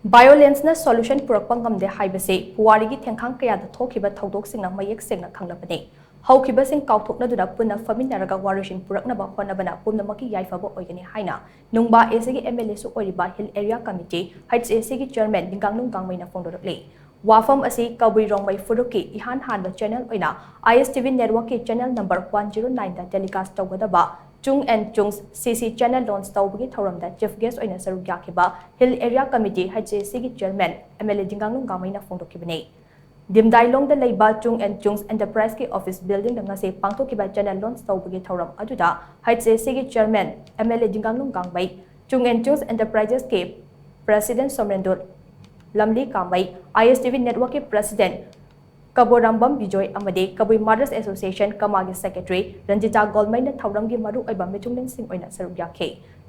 Violence na solution purakpang ngamde haibase puwarigi thengkhang kaya da Houkhiba thodoksinga mayek sengna khanglabane. Houkhiba sing kaothoknaduna Punna Phaminnaraga Waroisin Puraknaba Hotnabana Pumnamak Yaiphaba Oigani haina nungba esegi MLA su oiriba Hill Area Committee HSG Chairman Dinganglung Gangmei na phongdorakli. Wafam asi Kabirongmai Furuki ihan hanba channel oina ISTV network ki channel number 109 da telecast tawgadaba Chung and Chung's CC channel launch tawbagi thoramda chief guest oina saru yakhiba Hill Area Committee HSG Chairman MLA Dinganglung Gangmei na phongdokibane. Dimdailong da leiba Chung and Chung's Enterprise ki office building da ngase pangthokiba channel launch tawbagi thoram aduda HSG Chairman MLA Dinganglung Gangmei Chung and Chung's Enterprises ki President Somrendul Lamli Kamai ISTV network ki President Kaborambam Bijoy Amade Kabui Mothers Association Kamagi Secretary Ranjita Golmai na Thauramgi Maru Oiba Mitunglen Sing Oina Sarugya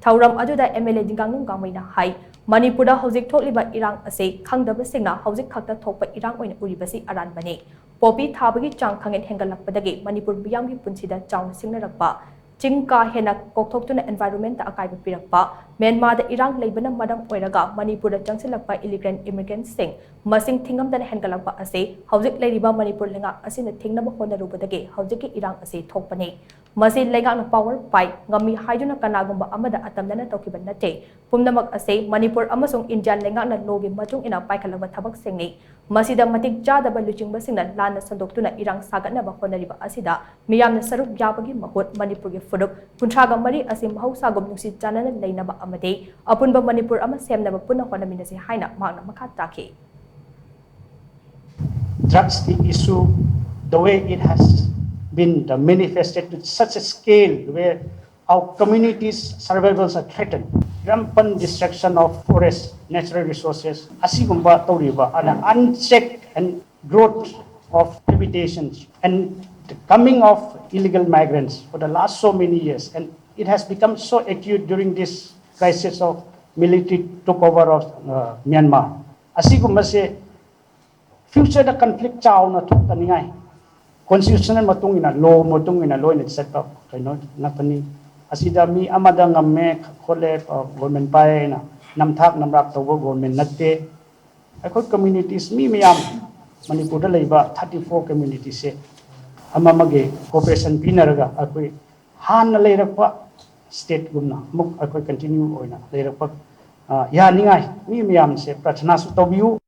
Thauram aduda MLA Dinganglung Gangmei na hai Manipura Hojik Thokliba Irang ase Khangdaba Singna Hojik Khakta Thokpa Irang Oina Uribasi Aranbane Popi Thabagi Chang Khangen Hengalakpadagi Manipur Biyamgi Punsida Chaun Singnarakpa Chingka Hena Kaothoknaduna environment akaiba pirakpa Myanmar da Irang leibana madam oiraga Manipur da changsilakpa immigrant sing masing thingamdana hengalakpa ase hojik leiriba Manipur lenga asina thingnaba honarubadagi hojiki Irang ase thokpani masi lenga power fight ngami haiduna kanagumba amada atamdana tokiba nate pumnamak ase Manipur amasung India lenga na logi matung ina paikhalaba thabak singni masida matik jadaba luchingba singna lana sandoktuna Irang sagatnaba honariba asida miyamna saruk yabagi mahut Manipur gi fuduk kuntraga mari asim hausagum nusi chanana leinaba amade apunba Manipur ama semnaba punna Phaminnaraga haina magna makha taki. Drugs the issue, the way it has been manifested to such a scale where our communities' survivals are threatened. Rampant destruction of forests, natural resources, asigumba tauriba, and unchecked and growth of habitations, and the coming of illegal migrants for the last so many years, and it has become so acute during this crisis of military took over of Myanmar. Asigumba se future the conflict chow na thuk taningai constitutional matung ina law in set up kaino napani asida mi amada ngamme khole government pai na namthak namrak tawo government natte akoi communities mi miyam Manipur da leiba 34 communities se amamage cooperation pinaraga akoi han na leirakpa state gumna muk akoi continue oina leirakpa ya ningai mi miyam se prachana su tobiu